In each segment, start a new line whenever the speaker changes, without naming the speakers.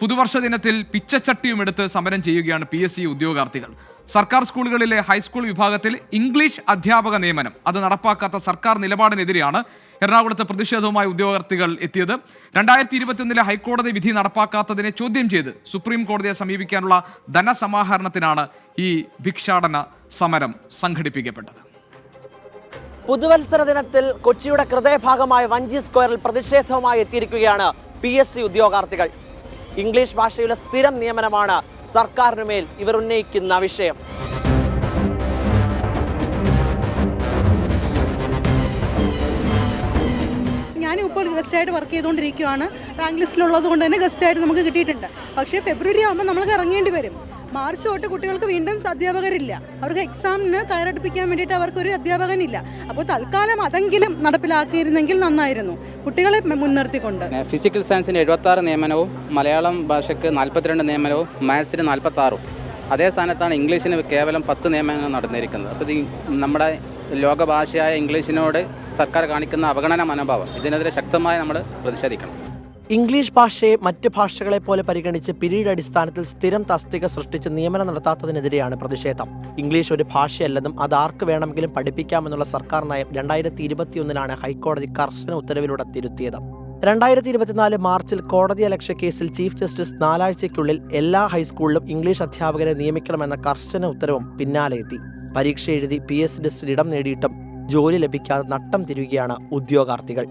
പുതുവർഷ ദിനത്തിൽ പിച്ചച്ചട്ടിയും എടുത്ത് സമരം ചെയ്യുകയാണ് PSC ഉദ്യോഗാർത്ഥികൾ. സർക്കാർ സ്കൂളുകളിലെ ഹൈസ്കൂൾ വിഭാഗത്തിൽ ഇംഗ്ലീഷ് അധ്യാപക നിയമനം അത് നടപ്പാക്കാത്ത സർക്കാർ നിലപാടിനെതിരെയാണ് എറണാകുളത്ത് പ്രതിഷേധവുമായി ഉദ്യോഗാർത്ഥികൾ എത്തിയത്. 2021 ഹൈക്കോടതി വിധി നടപ്പാക്കാത്തതിനെ ചോദ്യം ചെയ്ത് സുപ്രീം കോടതിയെ സമീപിക്കാനുള്ള ധനസമാഹരണത്തിനാണ് ഈ ഭിക്ഷാടന സമരം സംഘടിപ്പിക്കപ്പെട്ടത്.
പുതുവത്സര ദിനത്തിൽ കൊച്ചിയുടെ ഹൃദയഭാഗമായ വഞ്ചി സ്ക്വയറിൽ പ്രതിഷേധവുമായി എത്തിയിരിക്കുകയാണ് PSC ഉദ്യോഗാർത്ഥികൾ. ഇംഗ്ലീഷ് ഭാഷയുടെ സ്ഥിരം നിയമനമാണ് സർക്കാരിന് മേൽ ഇവർ ഉന്നയിക്കുന്ന വിഷയം.
ഞാനിപ്പോൾ ഗസ്റ്റായിട്ട് വർക്ക് ചെയ്തുകൊണ്ടിരിക്കുകയാണ്. റാങ്ക് ലിസ്റ്റിലുള്ളത് കൊണ്ട് തന്നെ ഗസ്റ്റായിട്ട് നമുക്ക് കിട്ടിയിട്ടുണ്ട്. പക്ഷേ ഫെബ്രുവരി ആകുമ്പോൾ നമ്മൾക്ക് ഇറങ്ങേണ്ടി വരും. മാർച്ച് തൊട്ട് കുട്ടികൾക്ക് വീണ്ടും അധ്യാപകരില്ല. അവർക്ക് എക്സാമിന് തയ്യാറെടുപ്പിക്കാൻ വേണ്ടിയിട്ട് അവർക്കൊരു അധ്യാപകനില്ല. അപ്പോൾ തൽക്കാലം അതെങ്കിലും നടപ്പിലാക്കിയിരുന്നെങ്കിൽ നന്നായിരുന്നു, കുട്ടികളെ മുൻനിർത്തിക്കൊണ്ട്.
ഫിസിക്കൽ സയൻസിന് 76 നിയമനവും മലയാളം ഭാഷയ്ക്ക് 42 നിയമനവും മാത്സിന് 46. അതേ സ്ഥാനത്താണ് ഇംഗ്ലീഷിന് കേവലം 10 നിയമനങ്ങൾ നടന്നിരിക്കുന്നത്. അപ്പോൾ നമ്മുടെ ലോകഭാഷയായ ഇംഗ്ലീഷിനോട് സർക്കാർ കാണിക്കുന്ന അവഗണന മനോഭാവം, ഇതിനെതിരെ ശക്തമായി നമ്മൾ പ്രതിഷേധിക്കണം.
ഇംഗ്ലീഷ് ഭാഷയെ മറ്റ് ഭാഷകളെ പോലെ പരിഗണിച്ച് പിരീഡ് അടിസ്ഥാനത്തിൽ സ്ഥിരം തസ്തിക സൃഷ്ടിച്ച് നിയമനം നടത്താത്തതിനെതിരെയാണ് പ്രതിഷേധം. ഇംഗ്ലീഷ് ഒരു ഭാഷയല്ലെന്നും അത് ആർക്ക് വേണമെങ്കിലും പഠിപ്പിക്കാമെന്നുള്ള സർക്കാർ നയം 2021 ഹൈക്കോടതി കർശന ഉത്തരവിലൂടെ തിരുത്തിയത്. 2024 മാർച്ചിൽ കോടതിയലക്ഷ്യ കേസിൽ ചീഫ് ജസ്റ്റിസ് 4 ആഴ്ചയ്ക്കുള്ളിൽ എല്ലാ ഹൈസ്കൂളിലും ഇംഗ്ലീഷ് അധ്യാപകരെ നിയമിക്കണമെന്ന കർശന ഉത്തരവും പിന്നാലെ എത്തി. പരീക്ഷ എഴുതി PSC ലിസ്റ്റിൽ ഇടം നേടിയിട്ടും ജോലി ലഭിക്കാതെ നട്ടം തിരിയുകയാണ് ഉദ്യോഗാർത്ഥികൾ.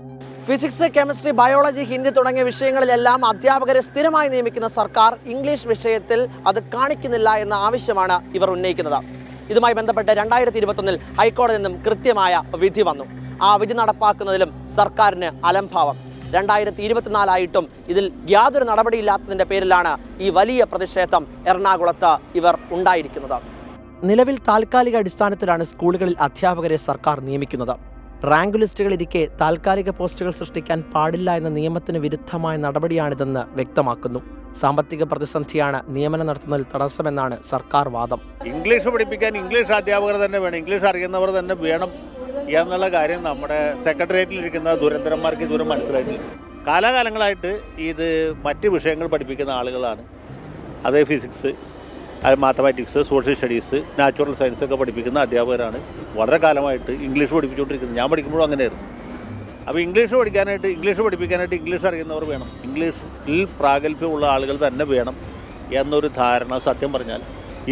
ഫിസിക്സ്, കെമിസ്ട്രി, ബയോളജി, ഹിന്ദി തുടങ്ങിയ വിഷയങ്ങളിലെല്ലാം അധ്യാപകരെ സ്ഥിരമായി നിയമിക്കുന്ന സർക്കാർ ഇംഗ്ലീഷ് വിഷയത്തിൽ അത് കാണിക്കുന്നില്ല എന്ന ആവശ്യമാണ് ഇവർ ഉന്നയിക്കുന്നത്. ഇതുമായി ബന്ധപ്പെട്ട് 2021 ഹൈക്കോടതിയിൽ നിന്നും കൃത്യമായ വിധി വന്നു. ആ വിധി നടപ്പാക്കുന്നതിലും സർക്കാരിന് അലംഭാവം. 2024 ആയിട്ടും ഇതിൽ യാതൊരു നടപടിയില്ലാത്തതിൻ്റെ പേരിലാണ് ഈ വലിയ പ്രതിഷേധം എറണാകുളത്ത് ഇവർ ഉണ്ടായിരിക്കുന്നത്. നിലവിൽ താൽക്കാലിക അടിസ്ഥാനത്തിലാണ് സ്കൂളുകളിൽ അധ്യാപകരെ സർക്കാർ നിയമിക്കുന്നത്. റാങ്ക് ലിസ്റ്റുകളിരിക്കെ താൽക്കാലിക പോസ്റ്റുകൾ സൃഷ്ടിക്കാൻ പാടില്ല എന്ന നിയമത്തിന് വിരുദ്ധമായ നടപടിയാണിതെന്ന് വ്യക്തമാക്കുന്നു. സാമ്പത്തിക പ്രതിസന്ധിയാണ് നിയമനം നടത്തുന്നതിൽ തടസ്സമെന്നാണ് സർക്കാർ വാദം.
ഇംഗ്ലീഷ് പഠിപ്പിക്കാൻ ഇംഗ്ലീഷ് അധ്യാപകർ തന്നെ വേണം, ഇംഗ്ലീഷ് അറിയുന്നവർ തന്നെ വേണം എന്നുള്ള കാര്യം നമ്മുടെ സെക്രട്ടേറിയറ്റിലിരിക്കുന്ന ദുരന്തരന്മാർക്ക് ഇതുവരെ മനസ്സിലായിട്ടില്ല. കാലാകാലങ്ങളായിട്ട് ഇത് മറ്റ് വിഷയങ്ങൾ പഠിപ്പിക്കുന്ന ആളുകളാണ്. അത് ഫിസിക്സ്, അത് mathematics, social studies, natural science ഒക്കെ പഠിപ്പിക്കുന്ന അധ്യാപകരാണ് വളരെ കാലമായിട്ട് ഇംഗ്ലീഷ് പഠിപ്പിച്ചുകൊണ്ടിരിക്കുന്നത്. ഞാൻ പഠിക്കുമ്പോഴും അങ്ങനെയായിരുന്നു. അപ്പോൾ ഇംഗ്ലീഷ് പഠിപ്പിക്കാനായിട്ട് ഇംഗ്ലീഷ് അറിയുന്നവർ വേണം, ഇംഗ്ലീഷിൽ പ്രാഗൽഭ്യമുള്ള ആളുകൾ തന്നെ വേണം എന്നൊരു ധാരണ സത്യം പറഞ്ഞാൽ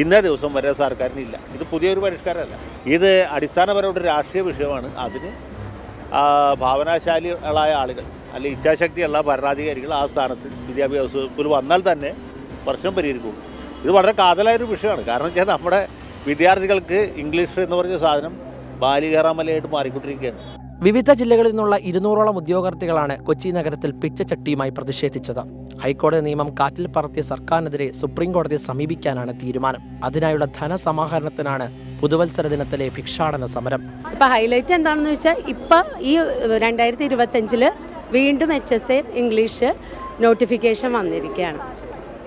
ഇന്നേ ദിവസം വരെ സർക്കാരിനില്ല. ഇത് പുതിയൊരു പരിഷ്കാരമല്ല, ഇത് അടിസ്ഥാനപരമായിട്ട് രാഷ്ട്രീയ വിഷയമാണ്. അതിന് ഭാവനാശാലികളായ ആളുകൾ അല്ലെങ്കിൽ ഇച്ഛാശക്തിയുള്ള ഭരണാധികാരികൾ ആ സ്ഥാനത്ത് വിദ്യാഭ്യാസ വകുപ്പിൽ വന്നാൽ തന്നെ പ്രശ്നം പരിഹരിക്കുള്ളൂ. ഇത് വളരെ കാതലായൊരു വിഷയമാണ്. കാരണം വെച്ചാൽ നമ്മുടെ വിദ്യാർത്ഥികൾക്ക് ഇംഗ്ലീഷ് എന്ന് പറഞ്ഞ സാധനം ബാലികേറാമലയായിട്ട് മാറിക്കൊണ്ടിരിക്കുകയാണ്.
വിവിധ ജില്ലകളിൽ നിന്നുള്ള 200ഓളം ഉദ്യോഗാർത്ഥികളാണ് കൊച്ചി നഗരത്തിൽ പിച്ചച്ചട്ടിയുമായി പ്രതിഷേധിച്ചത്. ഹൈക്കോടതി നിയമം കാറ്റിൽ പറത്തിയ സർക്കാരിനെതിരെ സുപ്രീം കോടതിയെ സമീപിക്കാനാണ് തീരുമാനം. അതിനായുള്ള ധനസമാഹരണത്തിനാണ് പുതുവത്സര ദിനത്തിലെ ഭിക്ഷാടന സമരം.
ഇപ്പം ഹൈലൈറ്റ് എന്താണെന്ന് വെച്ചാൽ ഇപ്പം ഈ 2025 വീണ്ടും HSA ഇംഗ്ലീഷ് നോട്ടിഫിക്കേഷൻ വന്നിരിക്കുകയാണ്.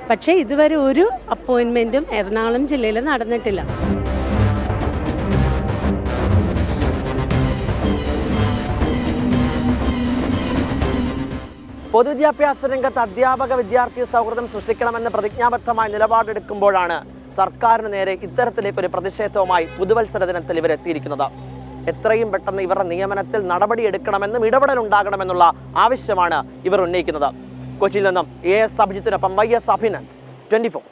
പക്ഷേ ഇതുവരെ ഒരു അപ്പോയിൻമെൻറ്റും എറണാകുളം ജില്ലയിൽ നടന്നിട്ടില്ല.
പൊതുവിദ്യാഭ്യാസ രംഗത്ത് അധ്യാപക വിദ്യാർത്ഥി സൗഹൃദം സൃഷ്ടിക്കണമെന്ന് പ്രതിജ്ഞാബദ്ധമായ നിലപാടെടുക്കുമ്പോഴാണ് സർക്കാരിന് നേരെ ഇത്തരത്തിലേക്കൊരു പ്രതിഷേധവുമായി പുതുവത്സര ദിനത്തിൽ ഇവരെത്തിയിരിക്കുന്നത്. എത്രയും പെട്ടെന്ന് ഇവരുടെ നിയമനത്തിൽ നടപടിയെടുക്കണമെന്നും ഇടപെടലുണ്ടാകണമെന്നുള്ള ആവശ്യമാണ് ഇവർ ഉന്നയിക്കുന്നത്. കൊച്ചിയിൽ നിന്നും AS അഭിജിത്തിനൊപ്പം YS അഭിനന്ദ്, 24.